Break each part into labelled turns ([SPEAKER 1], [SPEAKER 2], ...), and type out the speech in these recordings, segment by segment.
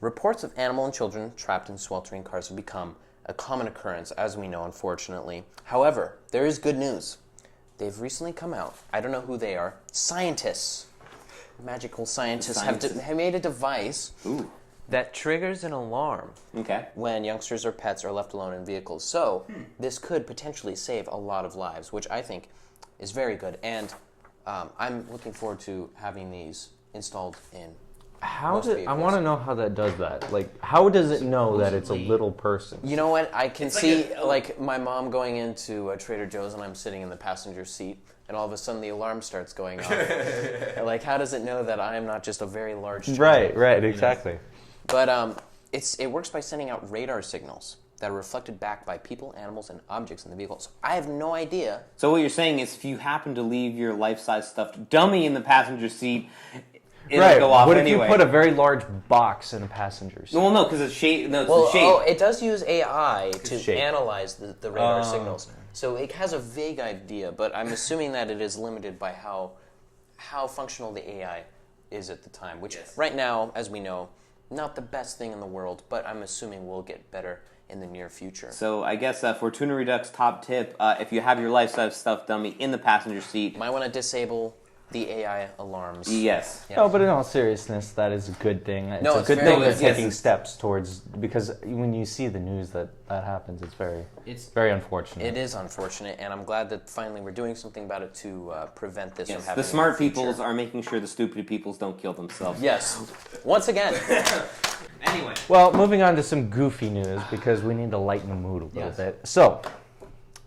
[SPEAKER 1] Reports of animal and children trapped in sweltering cars have become a common occurrence, as we know, unfortunately. However, there is good news. They've recently come out. I don't know who they are. Scientists, magical scientists, have made a device that triggers an alarm when youngsters or pets are left alone in vehicles. So this could potentially save a lot of lives, which I think is very good. And I'm looking forward to having these installed in
[SPEAKER 2] I want to know how that does that. Like, how does it know that it's a little person?
[SPEAKER 1] You know what? I can see, like, my mom going into Trader Joe's and I'm sitting in the passenger seat, and all of a sudden the alarm starts going off. Like, how does it know that I am not just a very large child?
[SPEAKER 2] Right, exactly.
[SPEAKER 1] But it works by sending out radar signals that are reflected back by people, animals, and objects in the vehicle. So I have no idea.
[SPEAKER 3] So what you're saying is if you happen to leave your life-size stuffed dummy in the passenger seat, it'll go off
[SPEAKER 2] what
[SPEAKER 3] anyway.
[SPEAKER 2] What if you put a very large box in a passenger seat?
[SPEAKER 3] Well, no, because it's shape. No, it's
[SPEAKER 1] the
[SPEAKER 3] shape.
[SPEAKER 1] Oh, it does use AI to analyze the radar signals. So it has a vague idea, but I'm assuming that it is limited by how functional the AI is at the time, which right now, as we know, not the best thing in the world, but I'm assuming will get better in the near future.
[SPEAKER 3] So I guess Fortuna Redux top tip, if you have your life-size stuffed dummy in the passenger seat,
[SPEAKER 1] you might want to disable the AI alarms.
[SPEAKER 3] Yes.
[SPEAKER 1] Yeah.
[SPEAKER 2] No, but in all seriousness, that is a good thing. It's a good thing they're taking steps towards, because when you see the news that happens, it's very unfortunate.
[SPEAKER 1] It is unfortunate, and I'm glad that finally we're doing something about it to prevent this from happening.
[SPEAKER 3] The smart peoples are making sure the stupid peoples don't kill themselves.
[SPEAKER 1] Yes. Once again.
[SPEAKER 3] Anyway.
[SPEAKER 2] Well, moving on to some goofy news, because we need to lighten the mood a little bit. So,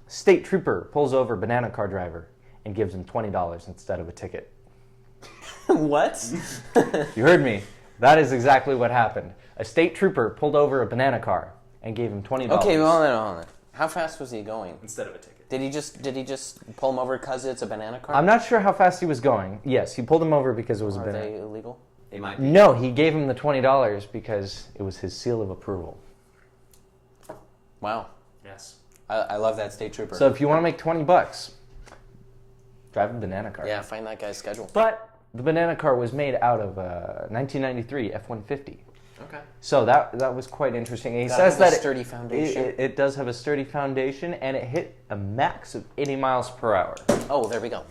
[SPEAKER 2] state trooper pulls over banana car driver and gives him $20 instead of a ticket.
[SPEAKER 1] What?
[SPEAKER 2] You heard me. That is exactly what happened. A state trooper pulled over a banana car and gave him $20.
[SPEAKER 1] Okay, well, hold on. How fast was he going?
[SPEAKER 4] Instead of a ticket.
[SPEAKER 1] Did he just pull him over because it's a banana car?
[SPEAKER 2] I'm not sure how fast he was going. Yes, he pulled him over because it was a banana.
[SPEAKER 1] Are they illegal?
[SPEAKER 3] It might be.
[SPEAKER 2] No, he gave him the $20 because it was his seal of approval.
[SPEAKER 1] Wow.
[SPEAKER 4] Yes.
[SPEAKER 1] I love that state trooper.
[SPEAKER 2] So if you want to make $20, drive a banana car.
[SPEAKER 1] Yeah, find that guy's schedule.
[SPEAKER 2] But the banana car was made out of 1993 F-150.
[SPEAKER 1] Okay.
[SPEAKER 2] So that was quite interesting. And he
[SPEAKER 1] That
[SPEAKER 2] says
[SPEAKER 1] has a
[SPEAKER 2] that
[SPEAKER 1] sturdy foundation.
[SPEAKER 2] It does have a sturdy foundation, and it hit a max of 80 miles per hour.
[SPEAKER 1] Oh, there we go.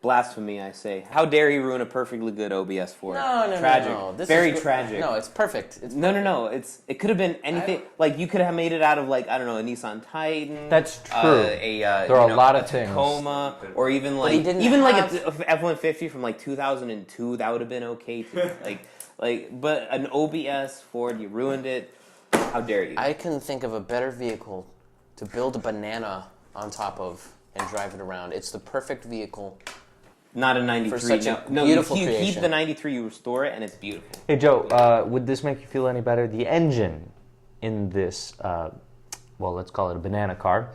[SPEAKER 3] Blasphemy, I say. How dare he ruin a perfectly good OBS for it?
[SPEAKER 1] No.
[SPEAKER 3] Tragic.
[SPEAKER 1] This
[SPEAKER 3] Very
[SPEAKER 1] is
[SPEAKER 3] tragic.
[SPEAKER 1] No, it's perfect.
[SPEAKER 3] No. It could have been anything. Like, you could have made it out of, like, I don't know, a Nissan Titan.
[SPEAKER 2] That's true.
[SPEAKER 3] There
[SPEAKER 2] are a lot of things.
[SPEAKER 3] Tacoma, or even like
[SPEAKER 1] like
[SPEAKER 3] a F-150 from like 2002. That would have been okay too. But an OBS Ford, you ruined it. How dare you?
[SPEAKER 1] I couldn't think of a better vehicle to build a banana on top of and drive it around. It's the perfect vehicle.
[SPEAKER 3] Not a 93.
[SPEAKER 1] For such a
[SPEAKER 3] no,
[SPEAKER 1] beautiful
[SPEAKER 3] you keep
[SPEAKER 1] creation.
[SPEAKER 3] the 93, you restore it, and it's beautiful.
[SPEAKER 2] Hey, Joe, would this make you feel any better? The engine in this, let's call it a banana car,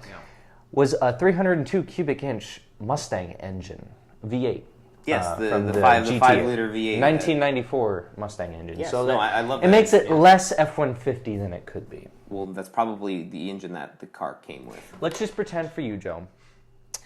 [SPEAKER 2] was a 302 cubic inch Mustang engine, V8.
[SPEAKER 3] Yes,
[SPEAKER 2] from
[SPEAKER 3] the
[SPEAKER 2] GT.
[SPEAKER 3] 5-liter V8.
[SPEAKER 2] 1994 Mustang engine.
[SPEAKER 3] Yes,
[SPEAKER 2] so
[SPEAKER 3] I love that.
[SPEAKER 2] It makes it less F-150 than it could be.
[SPEAKER 3] Well, that's probably the engine that the car came with.
[SPEAKER 2] Let's just pretend for you, Joe,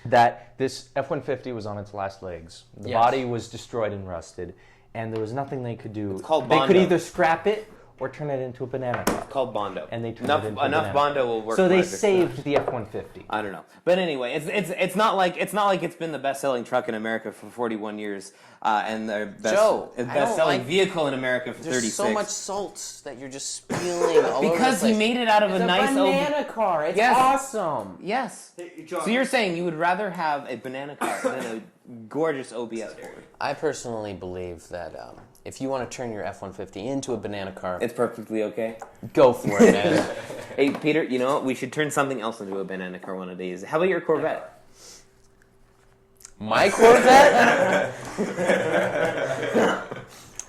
[SPEAKER 2] that this F-150 was on its last legs. The
[SPEAKER 1] Yes.
[SPEAKER 2] body was destroyed and rusted, and there was nothing they could do.
[SPEAKER 3] It's called
[SPEAKER 2] They could
[SPEAKER 3] Bondo.
[SPEAKER 2] either scrap it or turn it into a banana car.
[SPEAKER 3] It's called Bondo.
[SPEAKER 2] And they turned
[SPEAKER 3] enough
[SPEAKER 2] it into a
[SPEAKER 3] enough
[SPEAKER 2] banana.
[SPEAKER 3] Bondo will work.
[SPEAKER 2] So they
[SPEAKER 3] magic.
[SPEAKER 2] saved the F-150.
[SPEAKER 3] I don't know, but anyway, it's not like it's been the best-selling truck in America for 41 years, and the best-selling vehicle in America for 36.
[SPEAKER 1] There's so much salt that you're just spilling all over the
[SPEAKER 3] Because
[SPEAKER 1] place.
[SPEAKER 3] he made it out of a nice
[SPEAKER 1] banana car. It's
[SPEAKER 3] Yes.
[SPEAKER 1] awesome.
[SPEAKER 3] Yes.
[SPEAKER 4] Hey, John.
[SPEAKER 3] So you're saying you would rather have a banana car than a gorgeous OBS Ford?
[SPEAKER 1] I personally believe that if you want to turn your F-150 into a banana car,
[SPEAKER 3] It's perfectly okay.
[SPEAKER 1] go for it, man.
[SPEAKER 3] Hey, Peter, you know what? We should turn something else into a banana car one of these. How about your Corvette?
[SPEAKER 1] My Corvette?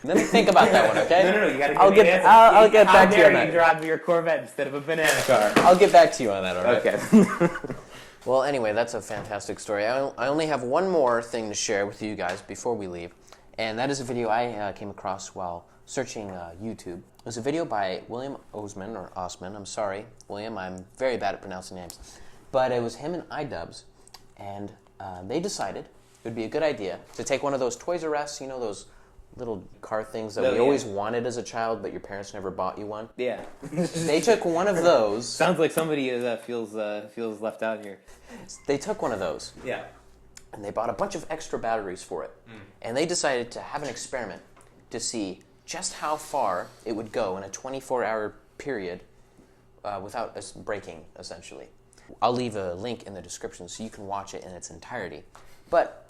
[SPEAKER 1] Let me think about that one, okay?
[SPEAKER 3] No, you gotta
[SPEAKER 1] I'll
[SPEAKER 3] give me
[SPEAKER 1] get-
[SPEAKER 3] an answer.
[SPEAKER 1] I'll get back to you
[SPEAKER 3] How
[SPEAKER 1] on
[SPEAKER 3] dare
[SPEAKER 1] that.
[SPEAKER 3] you drive your Corvette instead of a banana car?
[SPEAKER 1] I'll get back to you on that, all right?
[SPEAKER 3] Okay.
[SPEAKER 1] Well, anyway, that's a fantastic story. I only have one more thing to share with you guys before we leave, and that is a video I came across while searching YouTube. It was a video by William Osman, or Osman. I'm sorry, William. I'm very bad at pronouncing names. But it was him and iDubbbz, and they decided it would be a good idea to take one of those Toys R Us, you know, those little car things that we always wanted as a child, but your parents never bought you one.
[SPEAKER 3] Yeah.
[SPEAKER 1] They took one of those.
[SPEAKER 3] Sounds like somebody feels left out here.
[SPEAKER 1] They took one of those.
[SPEAKER 3] Yeah.
[SPEAKER 1] And they bought a bunch of extra batteries for it. And they decided to have an experiment to see just how far it would go in a 24-hour period without us breaking, essentially. I'll leave a link in the description so you can watch it in its entirety. But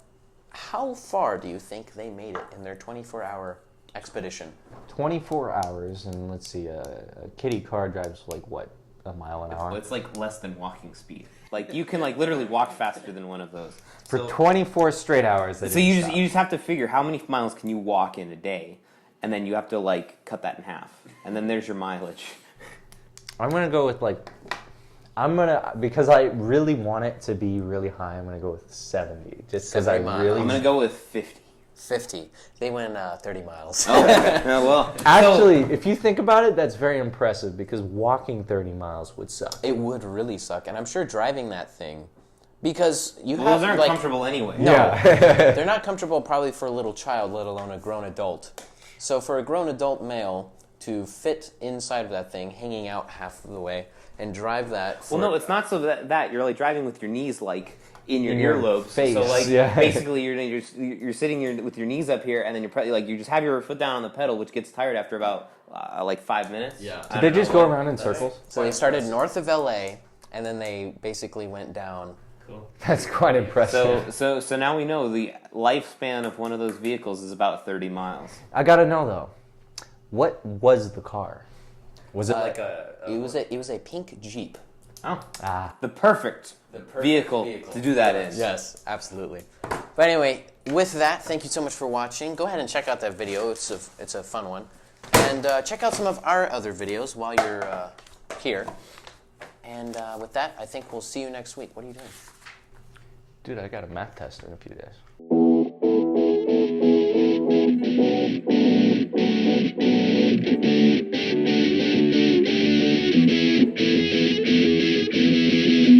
[SPEAKER 1] how far do you think they made it in their 24-hour expedition?
[SPEAKER 2] 24 hours, and let's see, a kiddie car drives like what, a mile an hour?
[SPEAKER 3] It's like less than walking speed. Like you can like literally walk faster than one of those.
[SPEAKER 2] For 24 straight hours.
[SPEAKER 3] So you just have to figure how many miles can you walk in a day, and then you have to like cut that in half, and then there's your mileage.
[SPEAKER 2] I'm gonna go with because I really want it to be really high. I'm gonna go with 70, just because I really.
[SPEAKER 3] I'm gonna go with 50.
[SPEAKER 1] 50. They went 30 miles.
[SPEAKER 3] Oh, okay. Well.
[SPEAKER 2] Actually, if you think about it, that's very impressive because walking 30 miles would suck.
[SPEAKER 1] It would really suck, and I'm sure driving that thing, because you have
[SPEAKER 3] those aren't comfortable anyway.
[SPEAKER 1] No,
[SPEAKER 2] Yeah.
[SPEAKER 1] they're not comfortable probably for a little child, let alone a grown adult. So for a grown adult male to fit inside of that thing, hanging out half of the way, and drive that.
[SPEAKER 3] Well, no, it's not so that you're like driving with your knees like in your earlobes.
[SPEAKER 2] Face.
[SPEAKER 3] So like
[SPEAKER 2] Yeah.
[SPEAKER 3] basically you're sitting with your knees up here, and then you just have your foot down on the pedal, which gets tired after about like 5 minutes.
[SPEAKER 1] Yeah.
[SPEAKER 2] Did they just go around in circles?
[SPEAKER 1] So they started north of LA, and then they basically went down.
[SPEAKER 3] Cool.
[SPEAKER 2] That's quite impressive.
[SPEAKER 3] So now we know the lifespan of one of those vehicles is about 30 miles.
[SPEAKER 2] I gotta know though, what was the car? Was it like
[SPEAKER 1] It was a pink Jeep.
[SPEAKER 3] Oh, the perfect vehicle to do that in.
[SPEAKER 1] Yes, absolutely. But anyway, with that, thank you so much for watching. Go ahead and check out that video. It's a fun one. And check out some of our other videos while you're here. And with that, I think we'll see you next week. What are you doing?
[SPEAKER 2] Dude, I got a math test in a few days.